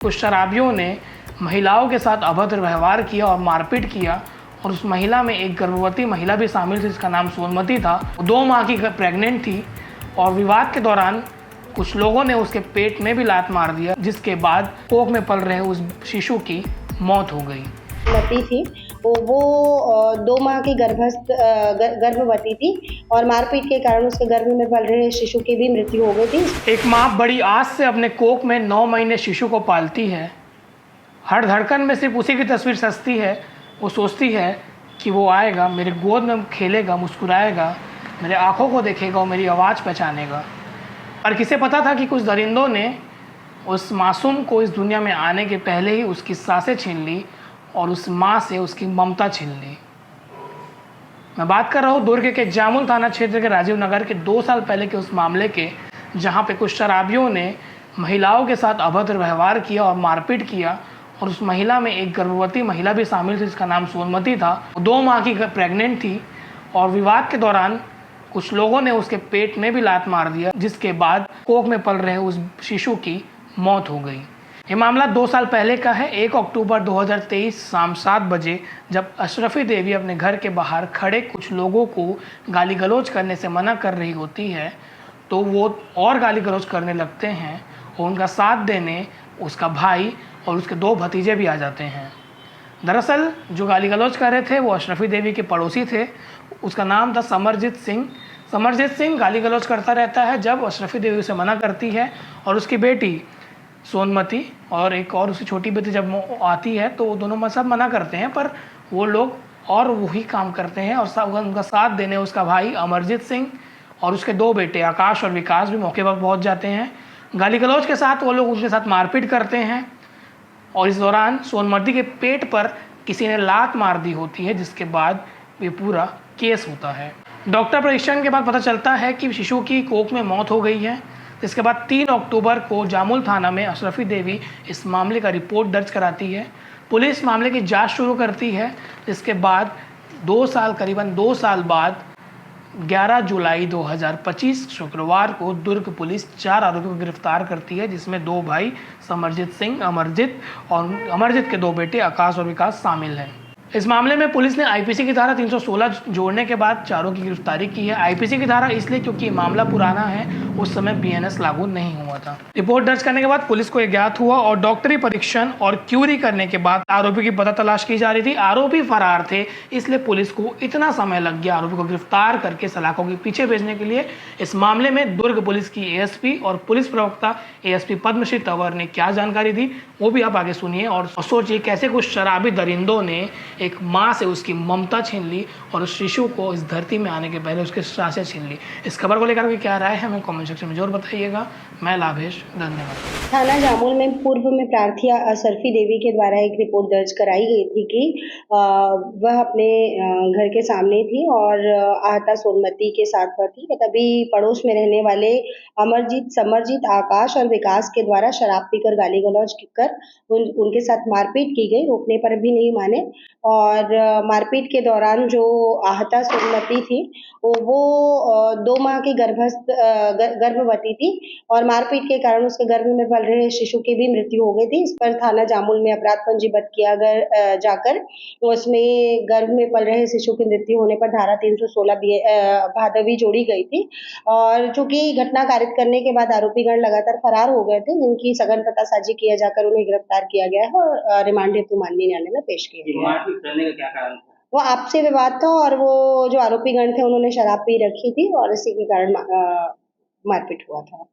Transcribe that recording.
कुछ शराबियों ने महिलाओं के साथ अभद्र व्यवहार किया और मारपीट किया और उस महिला में एक गर्भवती महिला भी शामिल थी जिसका नाम सोनमती था। 2 माह की प्रेग्नेंट थी और विवाद के दौरान कुछ लोगों ने उसके पेट में भी लात मार दिया, जिसके बाद कोख में पल रहे उस शिशु की मौत हो गई। मती थी वो 2 माह की गर्भवती थी और मारपीट के कारण उसके गर्भ में पल रहे शिशु की भी मृत्यु हो गई थी। एक माँ बड़ी आस से अपने कोख में 9 महीने शिशु को पालती है। हर धड़कन में सिर्फ उसी की तस्वीर सजती है। वो सोचती है कि वो आएगा, मेरे गोद में खेलेगा, मुस्कुराएगा, मेरे आँखों को देखेगा और मेरी आवाज़ पहचानेगा। पर किसे पता था कि कुछ दरिंदों ने उस मासूम को इस दुनिया में आने के पहले ही उसकी सांसें छीन ली और उस माँ से उसकी ममता छीन ली। मैं बात कर रहा हूँ दुर्ग के जामुल थाना क्षेत्र के राजीव नगर के 2 साल पहले के उस मामले के, जहाँ पे कुछ शराबियों ने महिलाओं के साथ अभद्र व्यवहार किया और मारपीट किया और उस महिला में एक गर्भवती महिला भी शामिल थी जिसका नाम सोनमती था। 2 माह की प्रेग्नेंट थी और विवाद के दौरान कुछ लोगों ने उसके पेट में भी लात मार दिया, जिसके बाद कोख में पल रहे उस शिशु की मौत हो गई। ये मामला 2 साल पहले का है। 1 अक्टूबर 2023 शाम 7 बजे जब अशरफी देवी अपने घर के बाहर खड़े कुछ लोगों को गाली गलौज करने से मना कर रही होती है, तो वो और गाली गलौज करने लगते हैं और उनका साथ देने उसका भाई और उसके 2 भतीजे भी आ जाते हैं। दरअसल जो गाली गलौज कर रहे थे वो अशरफी देवी के पड़ोसी थे। उसका नाम था समरजीत सिंह। समरजीत सिंह गाली गलौज करता रहता है जब अशरफी देवी उसे मना करती है, और उसकी बेटी सोनमती और एक और उसकी छोटी बेटी जब आती है तो वो दोनों सब मना करते हैं, पर वो लोग और वही काम करते हैं और उनका साथ देने उसका भाई अमरजीत सिंह और उसके 2 बेटे आकाश और विकास भी मौके पर पहुंच जाते हैं। गाली गलौज के साथ वो लोग उसके साथ मारपीट करते हैं और इस दौरान सोनमती के पेट पर किसी ने लात मार दी होती है, जिसके बाद ये पूरा केस होता है। डॉक्टर परीक्षण के बाद पता चलता है कि शिशु की कोख में मौत हो गई है। इसके बाद 3 अक्टूबर को जामुल थाना में अशरफी देवी इस मामले का रिपोर्ट दर्ज कराती है। पुलिस मामले की जांच शुरू करती है। इसके बाद करीबन 2 साल बाद 11 जुलाई 2025 शुक्रवार को दुर्ग पुलिस 4 आरोपियों को गिरफ्तार करती है, जिसमें 2 भाई समरजीत सिंह, अमरजीत और अमरजीत के 2 बेटे आकाश और विकास शामिल हैं। इस मामले में पुलिस ने आईपीसी की धारा 316 जोड़ने के बाद चारों की गिरफ्तारी की है। आईपीसी की धारा इसलिए क्योंकि ये मामला पुराना है, उस समय बीएनएस लागू नहीं हुआ था। रिपोर्ट दर्ज करने के बाद पुलिस को ज्ञात हुआ और डॉक्टरी परीक्षण और क्यूरी करने के बाद आरोपी की पता तलाश की जा रही थी। आरोपी फरार थे, इसलिए पुलिस को इतना समय लग गया आरोपी को गिरफ्तार करके सलाखों के पीछे भेजने के लिए। इस मामले में दुर्ग पुलिस की एएसपी और पुलिस प्रवक्ता एएसपी पद्मश्री तंवर ने क्या जानकारी दी, वो भी आप आगे सुनिए और सोचिए कैसे कुछ शराबी दरिंदों ने एक माँ से उसकी ममता छीन ली और उस शिशु को इस धरती में आने के पहले उसके सांसें छीन ली। इस खबर को लेकर क्या राय है हमें कमेंट सेक्शन में जरूर बताइएगा। मैं लाभेश, धन्यवाद। थाना जामुल में पूर्व में प्रार्थी अशरफी देवी के द्वारा एक रिपोर्ट दर्ज कराई गई थी कि वह अपने घर के सामने थी और आहता सोनमती के साथ वह थी। तभी पड़ोस में रहने वाले समरजीत, आकाश और विकास के द्वारा शराब पीकर गाली गलौज कर उनके साथ मारपीट की गई। रोकने पर भी नहीं माने और मारपीट के दौरान जो आहता सोनमती थी वो 2 माह की गर्भवती थी और मारपीट के कारण उसके गर्भ में पल रहे शिशु की भी मृत्यु हो गई थी। इस पर थाना जामुल में अपराध पंजीबद्ध किया जाकर उसमें गर्भ में पल रहे शिशु की मृत्यु होने पर धारा 316 भादवी जोड़ी गई थी। और चूंकि घटना कारित करने के बाद आरोपीगण लगातार फरार हो गए थे, जिनकी सघन पतासाजी किया जाकर उन्हें गिरफ्तार किया गया है और रिमांड हेतु माननीय न्यायालय में पेश किया गया है। वो आपसी विवाद था और वो जो आरोपीगण थे उन्होंने शराब पी रखी थी और इसी के कारण मारपीट हुआ था।